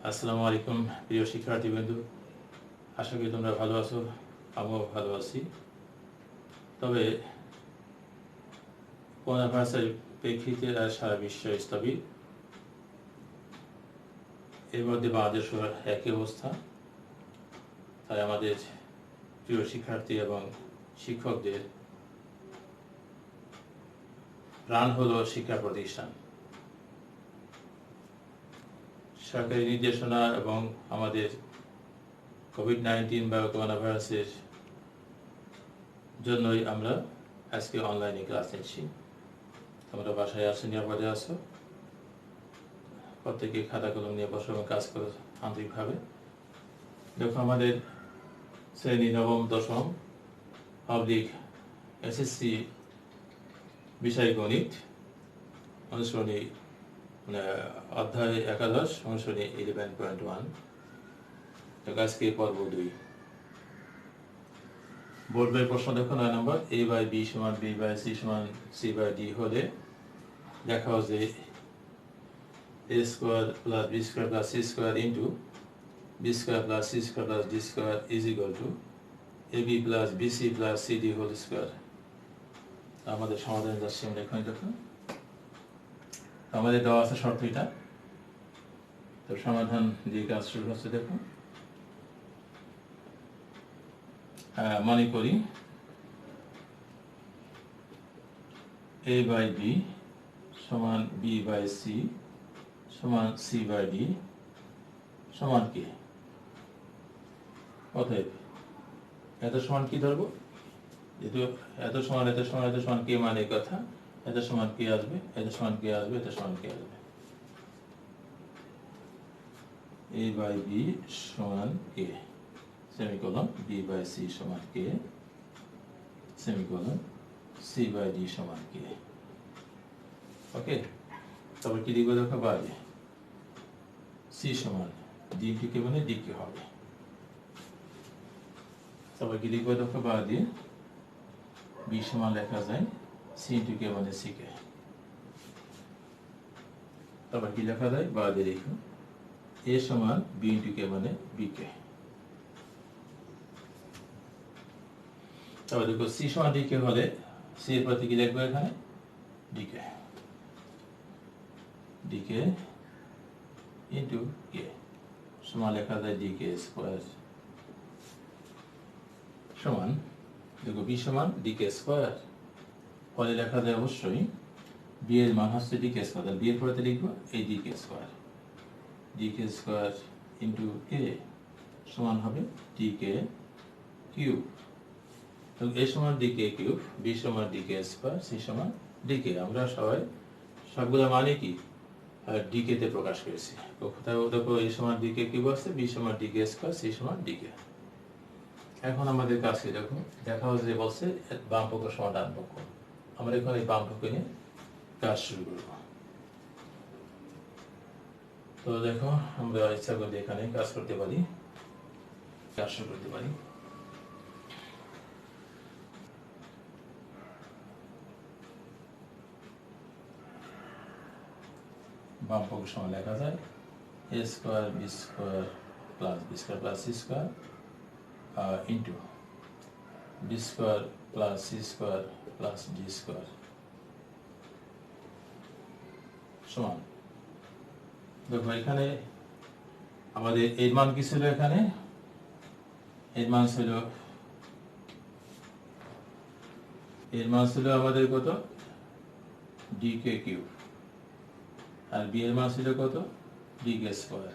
আসসালামু আলাইকুম প্রিয় শিক্ষার্থীবৃন্দ, আশা করি তোমরা ভালো আছো, আমিও ভালো আছি। তবে করোনা ভাইরাসের প্রেক্ষিতে সারা বিশ্ব স্থবির, এর মধ্যে বাংলাদেশের একই অবস্থা। তাই আমাদের প্রিয় শিক্ষার্থী এবং শিক্ষকদের প্রাণ হলো শিক্ষা প্রতিষ্ঠান। সরকারি নির্দেশনা এবং আমাদের কোভিড-19 বা করোনা ভাইরাসের জন্যই আমরা আজকে অনলাইনে ক্লাস নিচ্ছি। তোমরা বাসায় আসো, নিরাপদে আসো, প্রত্যেকে খাতা কলম নিয়ে বসে এবং কাজ করো আন্তরিকভাবে। দেখো, আমাদের শ্রেণী নবম দশম পাবলিক এসএসসি বিষয় গণিত অনুসরণী অধ্যায় 11 অনুসরণী 11.1। আজকে পর্ব 2। বোর্ড বাই প্রশ্ন দেখো 9 নম্বর। a বাই b সমান b বাই c সমান c বাই d হলে দেখাও যে a square plus b square plus c square into b square plus c square plus d square is equal to ab plus bc plus cd whole square. আমাদের সমাধান যাচ্ছে আমরা এখানে। দেখো, আমাদের দেওয়া আছে শর্ত এটা, তো সমাধান দিয়ে কাজ শুরু হচ্ছে। দেখো, মনে করি a বাই b সমান b বাই c সমান c বাই d সমান কে। অতএব এত সমান কি ধরবো, যেহেতু এত সমান এত সমান এত সমান কে মানে কথা, এত সমান কে আসবে, এত সমান কে আসবে, এত সমান কে আসবে। a বাই b সমান কে, সেমিকোলন, b বাই c সমান কে, সেমিকোলন, c বাই d সমান কে। ওকে, তারপর কি লিখবো দেখো, বাইরে c সমান d ইন্টু কে মানে d কে হবে। তারপর কি লিখবো দেখো, বা দিয়ে b সমান লেখা যায় c ইন্টু কে মানে c কে। তারপর কি লেখা যায়, বা দিয়ে লিখো a সমান b ইন্টু কে মানে b কে। তারপর দেখো c সমান d কে হলে c এর প্রতি কি লিখবো এখানে, d কে, d কে ইন্টু কে সমান লেখা যায় d কে স্কোয়ার সমান, দেখো b সমান d কে স্কোয়ার পরে লেখা যায় অবশ্যই b এর মান হচ্ছে d কে স্কোয়ার, b এর পরে লিখবো এই d কে স্কোয়ার ইন্টু কে সমান হবে d কে কিউব। এবং a সমান d কে কিউব, b সমান d কে স্কোয়ার, c সমান d কে। আমরা সবাই সবগুলো মানে কি d কে তে প্রকাশ করেছি। কোথাও দেখো a সমান d কে কিউব আছে, b সমান d কে স্কোয়ার, c সমান d কে। এখন আমাদের কাছে দেখো দেখা হচ্ছে বলছে বাম পক্ষ সমান ডান পক্ষ। আমরা এখন এই বাম পক্ষ নিয়ে কাজ শুরু করব। তো দেখো, আমরা ইচ্ছা করলে এখানে কাজ করতে পারি, কাজ শুরু করতে পারি। বাম পক্ষ সমান লেখা যায় a square b square plus b square plus c square into b square plus c square plus d square সমান। দেখো এখানে আমাদের এর মান কি ছিল, এখানে এর মান ছিল আমাদের কত, d কে কিউব, আর b এর মান ছিল কত, d কে স্কোয়ার,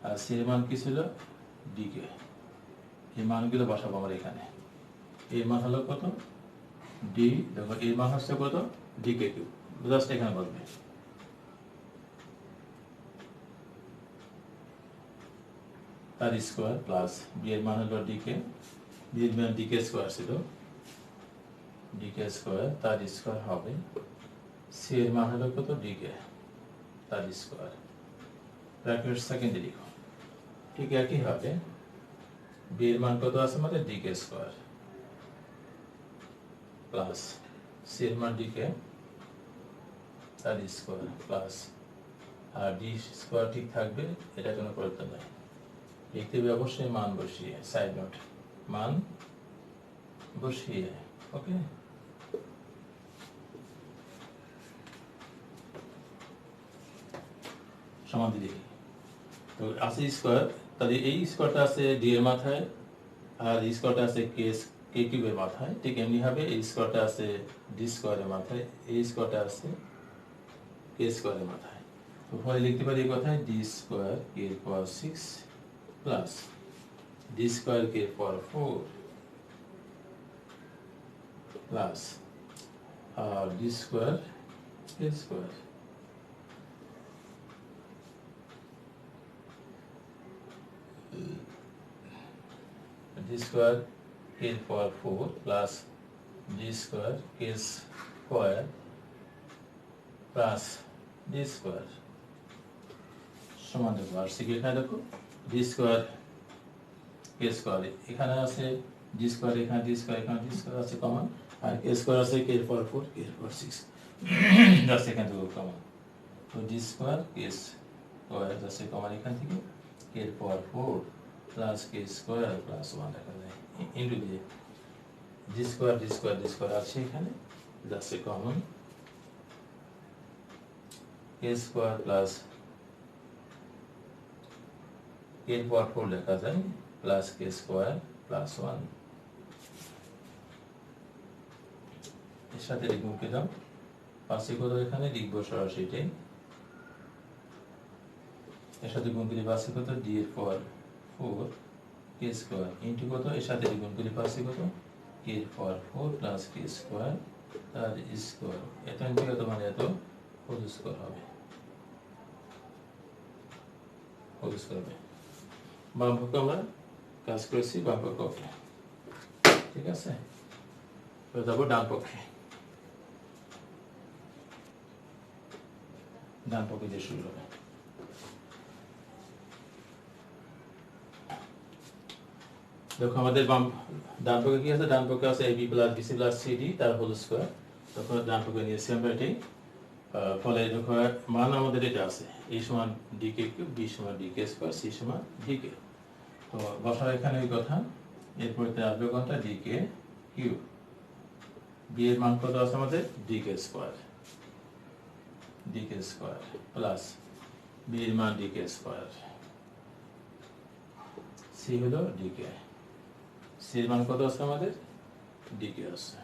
আর c এর মান কি ছিল, d কে। এই মানগুলো বসাবো আমরা এখানে। এর মান হলো কত, d, দেখো এর মান হচ্ছে কত, d কে কিউব, জাস্ট এখানে বলবে। তার স্কোয়ার প্লাস b এর মান হলো d কে, b এর মান d কে স্কোয়ার ছিল, d কে স্কোয়ার তার স্কোয়ার হবে, c এর মান হলো কত, d কে তার স্কোয়ার, ব্র্যাকেট সেকেন্ডে লিখো। ঠিক একই হবে b এর মান কত আছে আমাদের, d কে স্কোয়ার প্লাস c এর মান d কে তার স্কোয়ার প্লাস, আর ডি স্কোয়ার ঠিক থাকবে, এটা কোনো পরিবর্তন নাই। লিখতে হবে অবশ্যই মান বসিয়ে, সাইড নোট, মান বসিয়ে। ওকে, সমাধি দেখি তো আছে স্কোয়ার, তাহলে এই স্কোয়ারটা আছে ডি এর মাথায় আর এই স্কোয়ারটা আছে কে কিউবের মাথায়। ঠিক এমনি হবে এই স্কোয়ারটা আছে ডি স্কোয়ারের মাথায়, এই স্কোয়ারটা আছে কে স্কোয়ারের মাথায়। তো ফলে লিখতে পারি এই কথায় ডি স্কোয়ার কে পাওয়ার 6 প্লাস ডি স্কোয়ার কে পাওয়ার 4 প্লাস ডি স্কোয়ার কে square d square k power 4 plus d square k square plus d square সমান দেখো আর সিকে এখানে দেখো d square k square এখানে আছে d square এখানে d square এখানে d square আছে common, আর k square আছে k power 4 k power 6 just এখান থেকে কমন। তো d square k square just common এখান থেকে k power 4 প্লাস কে স্কোয়ার প্লাস 1 রাখা যায় ইনটু দিয়ে ডি স্কোয়ার আছে এখানে জাস্ট কমন কে স্কোয়ার প্লাস কে পাওয়ার 4 লেখা যায় প্লাস কে স্কোয়ার প্লাস 1 এর সাথে লিখব কি দাও পাশে কত এখানে লিখবো সরাসরি এটাই, এর সাথে গুণ করে পাশে কত ডি এর পাওয়ার 4 কে স্কোয়ার ইন্টু কত এর সাথে গুণ করে পাচ্ছি কত কে পাওয়ার 4 প্লাস কে স্কোয়ার তার স্কোয়ার এত ইন্টু কত মানে এত হোল স্কোয়ার হবে, হোল স্কোয়ার হবে। বাম পক্ষে আমরা কাজ করেছি, বাম পক্ষ ওকে, ঠিক আছে। এবার যাবো ডান পক্ষে, ডান পক্ষে দিয়ে শুরু হবে। দেখো আমাদের ডান পক্ষে কি আছে, ডান পক্ষে আছে ab plus bc plus cd তার হোল স্কয়ার। তখন ডান পক্ষে নিয়েছি আমরা এটাই, ফলে দেখো মান আমাদের এটা আছে a সমান dk কিউব, b সমান dk স্কয়ার, c সমান dk। তো বসাও এখানে ওই কথা, এরপরে আসবে কোনটা dk কিউব, b এর মান কত আছে আমাদের dk স্কয়ার প্লাস b এর মান dk স্কয়ার, c হলো dk, c এর মান কত আছে আমাদের dk আছে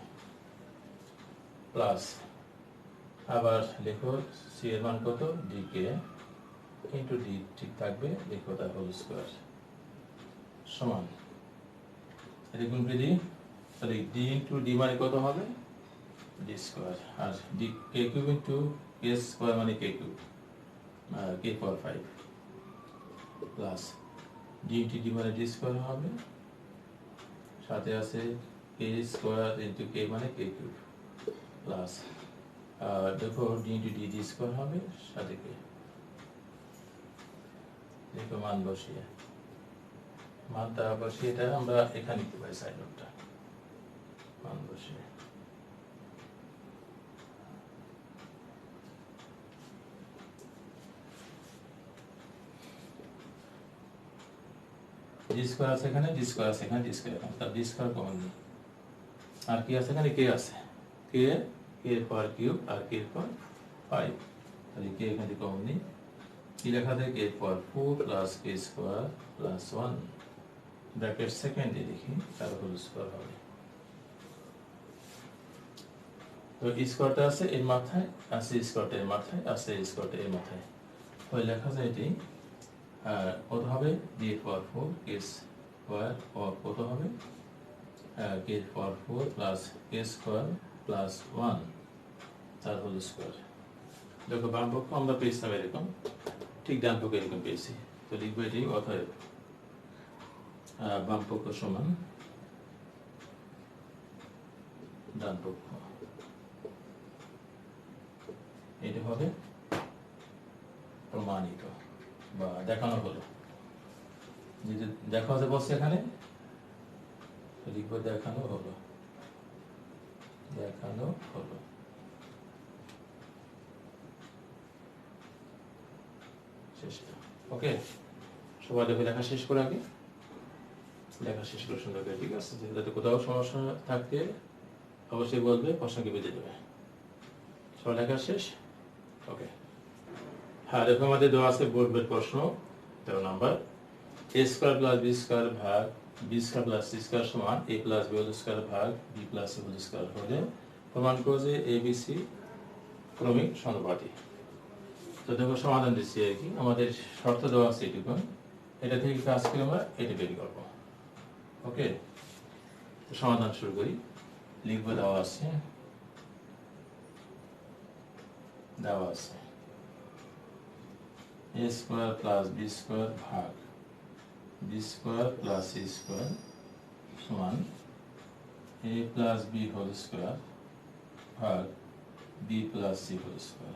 প্লাস আবার লেখো c এর মান কত dk ইনটু d ঠিক থাকবে, লেখো তার হোল স্কয়ার সমান এটা গুণ করে দিই, তাহলে d ইনটু d মানে কত হবে d স্কয়ার, আর d k cube into k square মানে k কিউব k পাওয়ার 5 প্লাস d ইনটু d মানে d স্কয়ার হবে, সাথে আছে k স্কয়ার ইনটু k মানে k কিউব প্লাস দেখো d into d d square হবে, সাথে k দেখো মান বসিয়ে, মানটা বসিয়ে এটা আমরা এখানে লিখতে পারি সাইড নোটটা, মান বসিয়ে d স্কয়ার আছে এখানে, d স্কয়ার আছে এখানে, d স্কয়ার এখানে, তার d স্কয়ার কমন নেই, আর কি আছে এখানে k আছে, k এর পাওয়ার কিউব আর k এর পাওয়ার 5, তাহলে k এখান থেকে কমন নেই, কি লেখা থাকে k এর পাওয়ার 4 plus k square plus 1 bracket সেকেন্ডে লিখি তার হোল স্কয়ার হবে। তো স্কয়ারটা আছে এর মাথায়, আছে স্কয়ারটা এর মাথায়, আছে স্কয়ারটা এর মাথায়, তাহলে লেখা যায় এটি কত হবে d এর পাওয়ার 4 k স্কয়ার কত হবে k এর পাওয়ার 4 প্লাস k স্কয়ার প্লাস 1 তার হোল স্কয়ার। দেখো বাম পক্ষ আমরা পেয়েছিলাম এরকম, ঠিক ডান পক্ষ এরকম পেয়েছি, তো লিখবো এটি অতএব বাম পক্ষ সমান ডান পক্ষ, এটা হবে প্রমাণিত বা দেখানো হলো, যদি দেখা হতে বলছে এখানে লিখবো দেখানো হলো, দেখানো হলো। শেষ। ওকে, সবাই দেখে লেখা শেষ করে আগে লেখা শেষ করে সুন্দর করে, ঠিক আছে? যাতে কোথাও সমস্যা থাকতে অবশ্যই বলবে, প্রশ্নকে বেঁধে দেবে। সবাই লেখা শেষ? ওকে। হ্যাঁ, দেখো আমাদের দেওয়া আছে বোর্ডের প্রশ্ন 13 number. a square plus b square ভাগ b square plus c square সমান a plus b whole square ভাগ b plus c whole square হলে প্রমাণ করো যে a b c ক্রমিক সমানুপাতি। তো দেখো সমাধান দিচ্ছি আর কি, আমাদের শর্ত দেওয়া আছে এটুকু, এটা থেকে কাজ করে আমরা এটা বের করবো। ওকে, তো সমাধান শুরু করি। লিখবো, দেওয়া আছে a square plus b square ভাগ b square plus c square সমান a plus b whole square ভাগ b plus c whole square.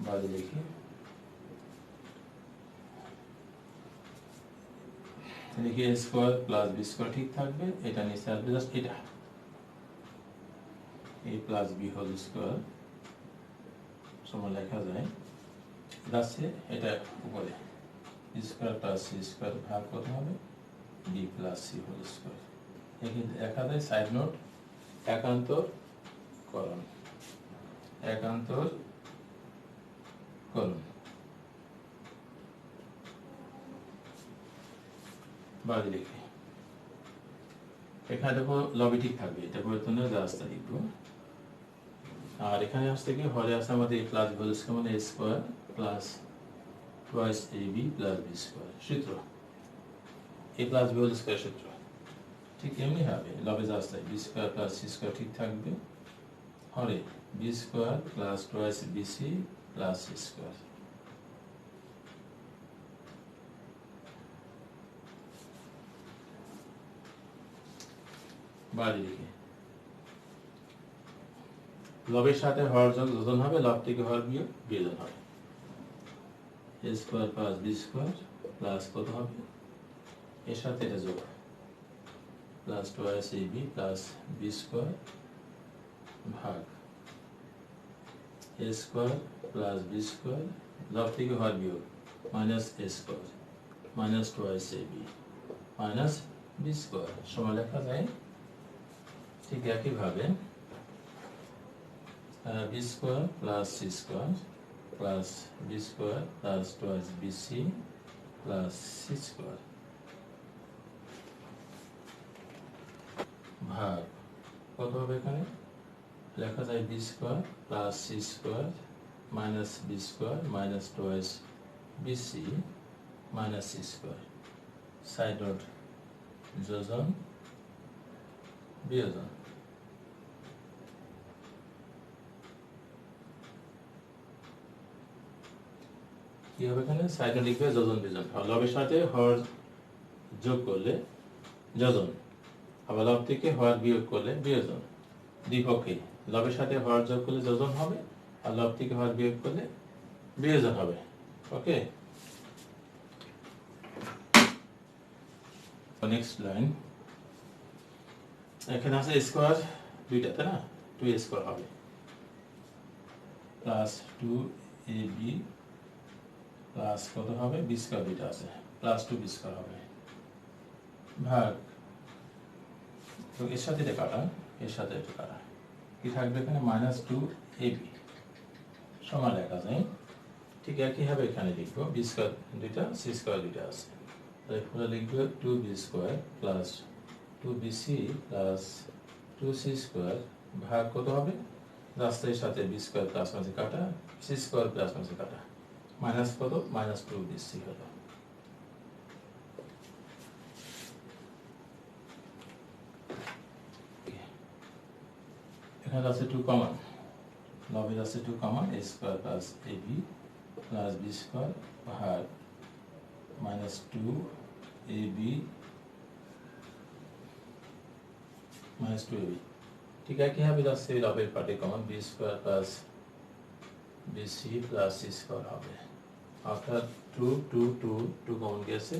বাদে লিখি, দেখি a square plus b square ঠিক থাকবে, এটা নিচে আসবে জাস্ট এটা a plus b whole square সমান লেখা যায় যাচ্ছে এটা উপরে b square plus c square ভাগ কত হবে b plus c whole square. এখানে দেখা যায় সাইড নোট একান্তর করণ বাদ লিখে এখানে দেখো লবি ঠিক থাকবে, এটা পরিবর্তনের রাস্তা লিখবো। আর এখানে আসতে গিয়ে হরে আসে আমাদের a plus b whole square মানে a square plus twice ab plus b square সূত্র, a plus b whole square সূত্র ঠিক এমনি হবে। লবে রাস্তা b square plus c square ঠিক থাকবে, হরে b square plus twice bc plus c square. বাড়ি লিখে লবের সাথে হর যোগ যোজন হবে, লব থেকে হর বিয়োগ বিয়োজন হবে। a square plus b square plus কত হবে এর সাথে এটা যোগ plus twice ab plus b square ভাগ a square plus b square লব থেকে হর বিয়োগ minus a square minus twice ab minus b square সমান লেখা যায় ঠিক একইভাবে b square plus c square plus b square plus twice bc plus c square ভাগ কত হবে এখানে লেখা যায় b square plus c square minus b square minus twice bc minus c square. Side note যোজন বিয়োজন। কি হবে এখানে সাইড নোট লিখবে যোজন বিয়োজন, লবের সাথে হর যোগ করলে যোজন, আবার লব থেকে হর বিয়োগ করলে বিয়োজন। দুই পক্ষে লবের সাথে হর যোগ করলে যোজন হবে, আর লব থেকে হর বিয়োগ করলে বিয়োজন হবে। ওকে, নেক্সট লাইন এখানে আছে স্কয়ার দুইটা, তাই না? 2a স্কয়ার হবে প্লাস 2ab প্লাস কত হবে b স্কয়ার দুইটা আছে প্লাস 2b স্কয়ার হবে ভাগ, তো এর সাথে এটা কাটা, এর সাথে এটা কাটা, কি থাকবে এখানে মাইনাস 2ab সমান লেখা যায় ঠিক একই হবে। এখানে লিখবো b স্কয়ার দুইটা c স্কয়ার দুইটা আছে, তাই পুরো লিখবো 2b square plus 2bc plus 2c square ভাগ কত হবে রাস্তার সাথে b স্কয়ার প্লাস মাঝে কাটা c স্কয়ার প্লাস মাঝে কাটা মাইনাস কত মাইনাস 2bc হলো। এখানে আছে 2 কমন, লবের আছে 2 common, a square plus ab plus b square ভাগ মাইনাস 2ab মাইনাস 2ab ঠিক একই হবে যাচ্ছে লবের পার্টে common b square plus bc plus c square হবে, অর্থাৎ 2 2 2 2 কমন গেছে,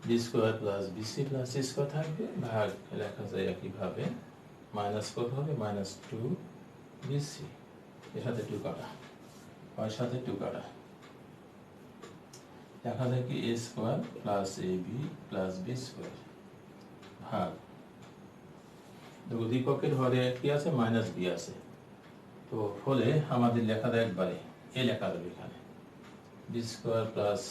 b square plus bc plus c square থাকবে ভাগ লেখা যায় একইভাবে মাইনাস কত হবে মাইনাস 2bc এর সাথে 2 কাটা, এর সাথে 2 কাটা দেখা যায় কি a square plus ab plus b square ভাগ দেখো দ্বিপক্ষের হরে কি আছে মাইনাস বি আছে, তো ফলে আমাদের লেখা যায় একবারে এ লেখা যাবে এখানে B square plus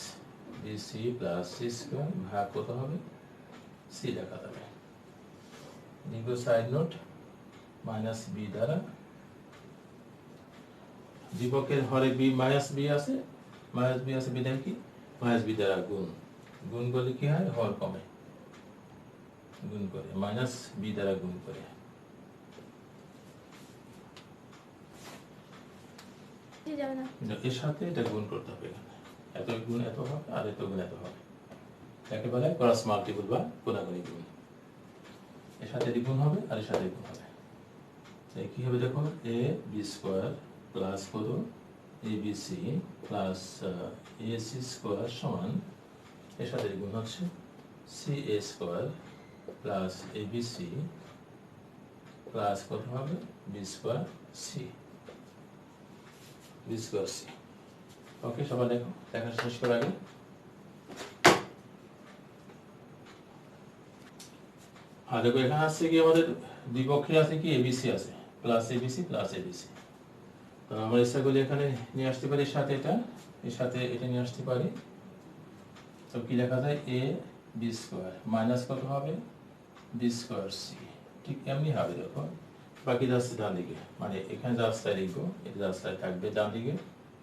BC plus C square ভাগ কত হবে সি লেখা যাবে। লিখো সাইড নোট মাইনাস বি দ্বারা দ্বিপক্ষের হরে বি মাইনাস বি আছে বিধায় কি মাইনাস বি দ্বারা গুণ করলে কি হয় হর কমে, গুণ করে মাইনাস বি দ্বারা গুণ করে এর সাথে এটা গুণ করতে হবে, এখানে এত গুণ এত হবে আর এত গুণ এত হবে, একে বলে ক্রস মাল্টিপল বা কোনাগুনি গুণ। এর সাথে গুণ হবে আর এর সাথে গুণ হবে, কি হবে দেখো এ বি স্কোয়ার প্লাস কত A B C plus A C square সমান এর সাথে গুণ হচ্ছে C A square plus A B C plus কত হবে B square C B square C. Okay সবাই দেখো, দেখা শেষ করার আগে আর দেখো এখানে আসছে কি আমাদের দ্বিপক্ষে আছে কি এবিসি আছে প্লাস এবিসি প্লাস এবিসি, তো আমরা ইচ্ছা করলে এখানে নিয়ে আসতে পারি এর সাথে এটা নিয়ে আসতে পারি, তো কি লেখা যায় এ বি স্কোয়ার মাইনাস কত হবে বি স্কোয়ার সি, ঠিক এমনি হবে দেখো বাকি যাচ্ছে ডান দিকে, মানে এখানে যা রাস্তায় লিখবো এটা রাস্তায় থাকবে ডান দিকে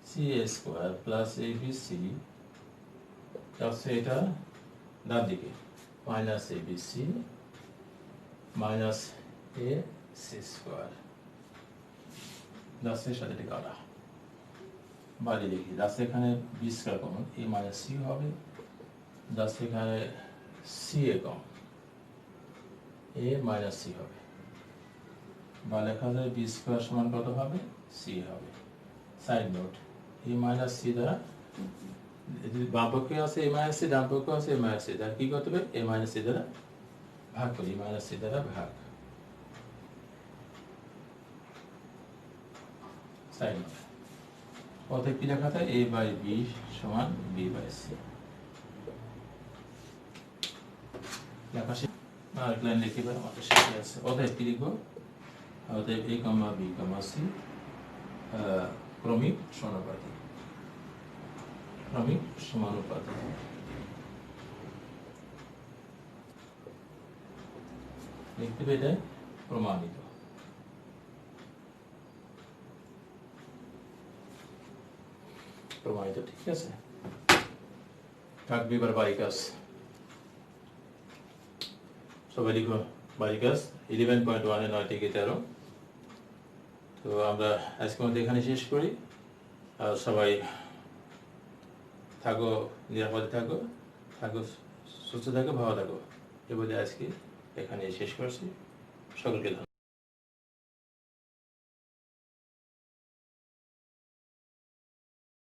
C A square plus A B C যাচ্ছে এটা ডান দিকে minus A B C minus A C square যাচ্ছে সাথে এটা কাটা বাইরে লিখি যাচ্ছে এখানে B square common A minus C হবে, যাচ্ছে এখানে সি এ কম এ মাইনাস সি হবে, বা লেখা যায় বি স্কোয়ার সমান কত হবে সি হবে। সাইড নোট এ মাইনাস সি দ্বারা বাম পক্ষে আছে এ মাইনাস সি ডান পক্ষে আছে এ মাইনাস সি দ্বারা কি করতে হবে এ মাইনাস সি দ্বারা ভাগ করি মাইনাস সি দ্বারা ভাগ। সাইড নোট অতএব কি লেখা থাকে এ বাই বি সমান বি বাই সি, লেখা শেষ আর লাইন লিখে এবার আমাদের শেষে আছে। অতএব কি লিখবো অতএব এ কমা বি কমা সি ক্রমিক সমানুপাতি লিখতে হবে এটা প্রমাণিত। ঠিক আছে, থাকবে এবার বাড়ি কাজ, সবাই লিখো বাড়ি কাজ 11.1 এর 9 থেকে 13। তো আমরা আজকের মধ্যে এখানে শেষ করি, আর সবাই থাকো নিরাপদে থাকো সুস্থ থাকো ভালো থাকো এ বলে আজকে এখানে শেষ করছি। সকলকে ধন্যবাদ।